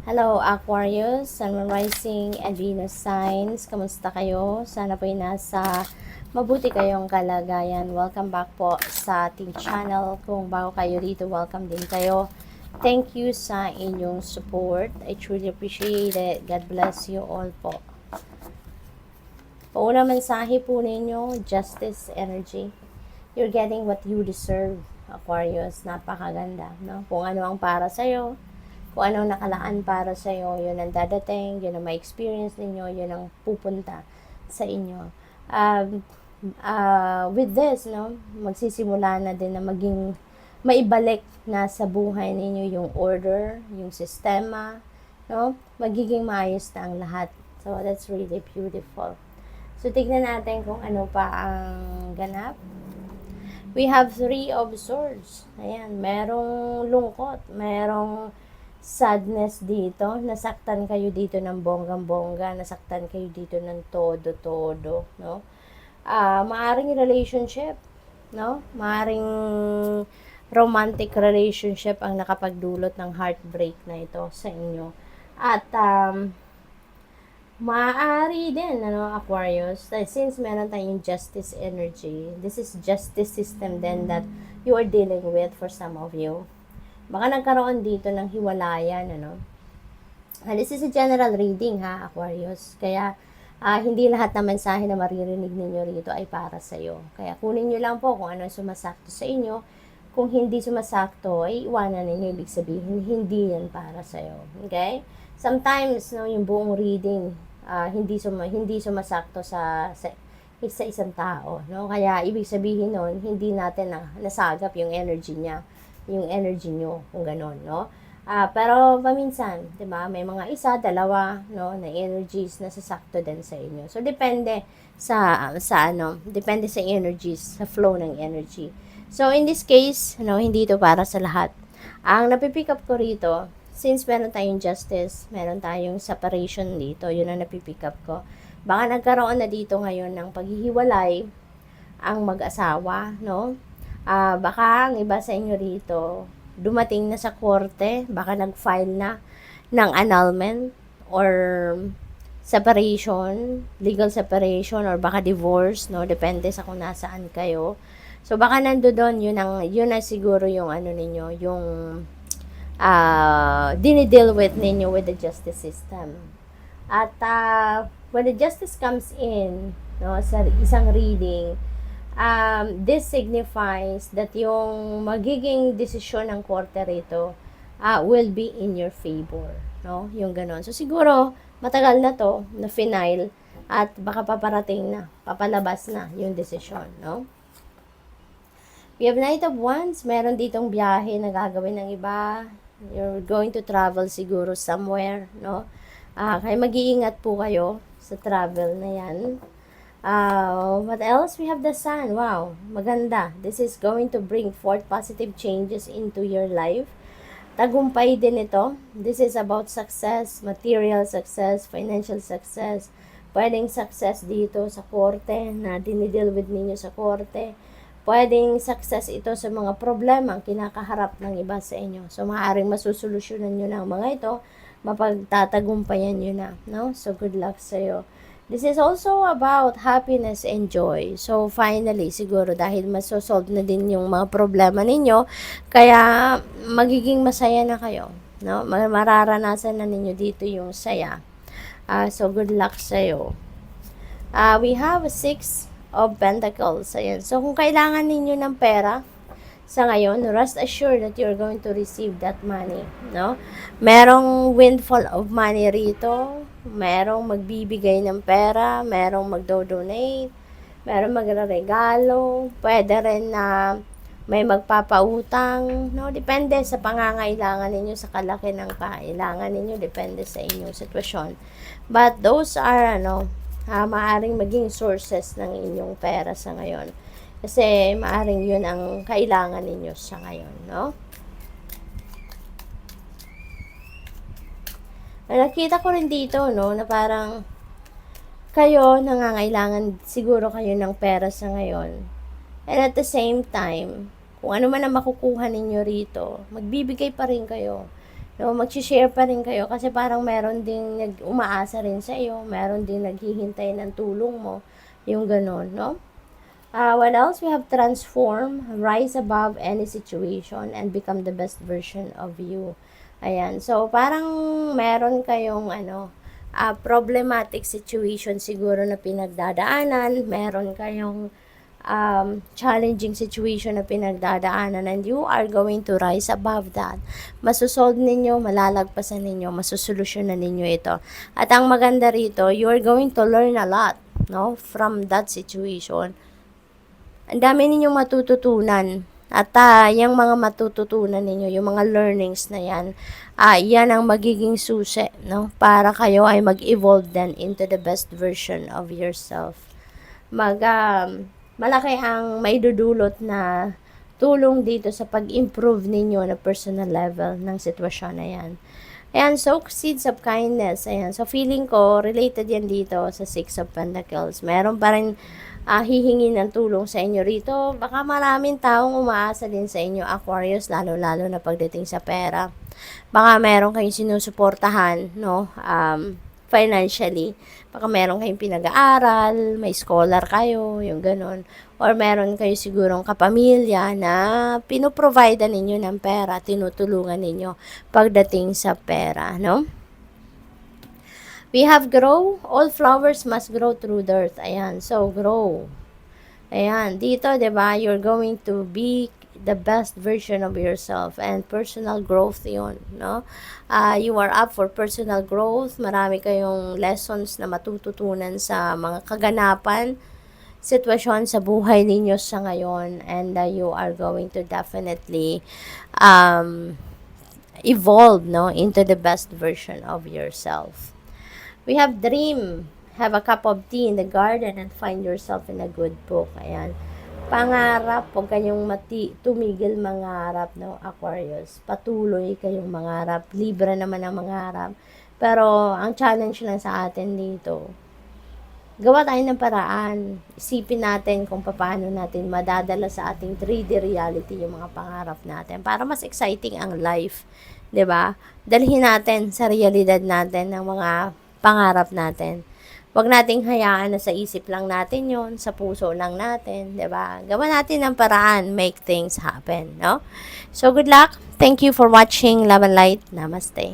Hello Aquarius, Sun, Moon Rising, and Venus signs. Kamusta kayo? Sana po nasa mabuti kayong kalagayan. Welcome back po sa ating channel. Kung bago kayo dito, welcome din kayo. Thank you sa inyong support. I truly appreciate it. God bless you all po. Pauna mensahe po ninyo, justice energy. You're getting what you deserve, Aquarius. Napakaganda, no? Kung ano ang para sa'yo, kung anong nakalaan para sa iyo, yun ang dadating, yun ang ma-experience ninyo, yun ang pupunta sa inyo. With this, no, magsisimula na din na maging maibalik na sa buhay ninyo yung order, yung sistema, no? Magiging maayos na ang lahat. So, that's really beautiful. So, tignan natin kung ano pa ang ganap. We have 3 of Swords. Ayan, merong lungkot, merong sadness dito, nasaktan kayo dito ng bonggang-bongga, nasaktan kayo dito ng todo-todo, no? Maaring relationship, no? Maaring romantic relationship ang nakapagdulot ng heartbreak na ito sa inyo. At maaari din, ano, Aquarius, since meron tayong justice energy, this is justice system then that you are dealing with for some of you. Baka nagkaroon dito ng hiwalayan, ano. This is a general reading, ha, Aquarius. Kaya, hindi lahat ng mensahe na maririnig ninyo rito ay para sa iyo. Kaya, kunin nyo lang po kung ano sumasakto sa inyo. Kung hindi sumasakto, ay iwanan ninyo. Ibig sabihin, hindi yan para sa iyo. Okay? Sometimes, no, yung buong reading, hindi sumasakto sa isang tao, no? Kaya, ibig sabihin nun, hindi natin nasagap yung energy niya, yung energy nyo, kung gano'n, no? Pero paminsan, 'di ba? May mga isa, dalawa, no, na energies na sasakto din sa inyo. So depende depende sa energies, sa flow ng energy. So in this case, no, hindi ito para sa lahat. Ang napipick up ko rito, since meron tayong justice, meron tayong separation dito, yun ang napipick up ko. Baka nagkaroon na dito ngayon ng paghihiwalay ang mag-asawa, no? Baka ang iba sa inyo rito, dumating na sa korte, baka nag-file na ng annulment or separation, legal separation, or baka divorce, no? Depende sa kung nasaan kayo. So, baka nandoon, yun na siguro yung ano ninyo, yung dinideal with ninyo with the justice system. At when the justice comes in, no, sa isang reading, this signifies that yung magiging desisyon ng korte rito will be in your favor, no? Yung ganon. So siguro matagal na to na final at baka paparating na, papalabas na yung desisyon, no? We have Knight of Wands. Meron ditong biyahe na gagawin ng iba. You're going to travel siguro somewhere, no? Kaya mag-iingat po kayo sa travel na yan. What else? We have the Sun. Wow, maganda. This is going to bring forth positive changes into your life. Tagumpay din ito. This is about success, material success, financial success. Pwedeng success dito sa korte na dinideal with ninyo sa korte. Pwedeng success ito sa mga problema ang kinakaharap ng iba sa inyo. So, maaaring masusolusyonan nyo ng mga ito, mapagtatagumpayan nyo na, no? So, good luck sa'yo. This is also about happiness and joy. So, finally, siguro dahil masosolve na din yung mga problema ninyo, kaya magiging masaya na kayo, no? Mararanasan na ninyo dito yung saya. So, good luck sa'yo. We have 6 of Pentacles. Ayan. So, kung kailangan ninyo ng pera sa ngayon, rest assured that you're going to receive that money, no? Merong windfall of money rito, merong magbibigay ng pera, merong magdo-donate, merong magre-regalo, pwede rin na may magpapautang, no? Depende sa pangangailangan ninyo, sa kalaki ng kailangan ninyo, depende sa inyong sitwasyon. But those are, maaaring maging sources ng inyong pera sa ngayon. Kasi maaring yun ang kailangan ninyo sa ngayon, no? Nakita ko rin dito, no, na parang kayo, nangangailangan siguro kayo ng pera sa ngayon. And at the same time, kung ano man ang makukuha ninyo rito, magbibigay pa rin kayo. No, mag-share pa rin kayo kasi parang meron ding umaasa rin sa iyo, meron ding naghihintay ng tulong mo, yung ganun, no? What else? We have transform, rise above any situation, and become the best version of you. Ayan. So, parang meron kayong problematic situation siguro na pinagdadaanan, meron kayong challenging situation na pinagdadaanan, and you are going to rise above that. Masosolve ninyo, malalagpasan ninyo, masusolusyonan ninyo ito. At ang maganda rito, you are going to learn a lot, no, from that situation. Ang dami ninyong matututunan. At yung mga matututunan ninyo, yung mga learnings na yan, yan ang magiging susi, no, para kayo ay mag-evolve then into the best version of yourself. Malaki ang maidudulot na tulong dito sa pag-improve ninyo na personal level ng sitwasyon na yan. Ayan, so seeds of kindness. Ayan, so feeling ko, related yan dito sa Six of Pentacles. Meron pa rin hihingi ng tulong sa inyo rito. Baka maraming taong umaasa din sa inyo, Aquarius, lalo-lalo na pagdating sa pera. Baka meron kayong sinusuportahan, no? Financially. Baka meron kayong pinag-aaral, may scholar kayo, yung ganun. Or meron kayo sigurong kapamilya na pinoprovide ninyo ng pera, tinutulungan ninyo pagdating sa pera, no? We have grow. All flowers must grow through dirt. Ayan, so grow. Ayan, dito, 'di ba? You're going to be the best version of yourself, and personal growth 'yon, no? You are up for personal growth. Marami kayong lessons na matututunan sa mga kaganapan, sitwasyon sa buhay ninyo sa ngayon, and you are going to definitely evolve, no, into the best version of yourself. We have dream. Have a cup of tea in the garden and find yourself in a good book. Ayan. Pangarap, huwag kayong tumigil mangarap, no, Aquarius. Patuloy kayong mangarap. Libre naman ang mangarap. Pero, ang challenge lang sa atin dito, gawa tayo ng paraan. Isipin natin kung paano natin madadala sa ating 3D reality yung mga pangarap natin para mas exciting ang life. 'Di ba? Dalhin natin sa realidad natin ng mga pangarap natin. Huwag nating hayaan na sa isip lang natin yon, sa puso lang natin, 'di ba? Gawa natin ng paraan, make things happen, no? So, good luck. Thank you for watching Love and Light. Namaste.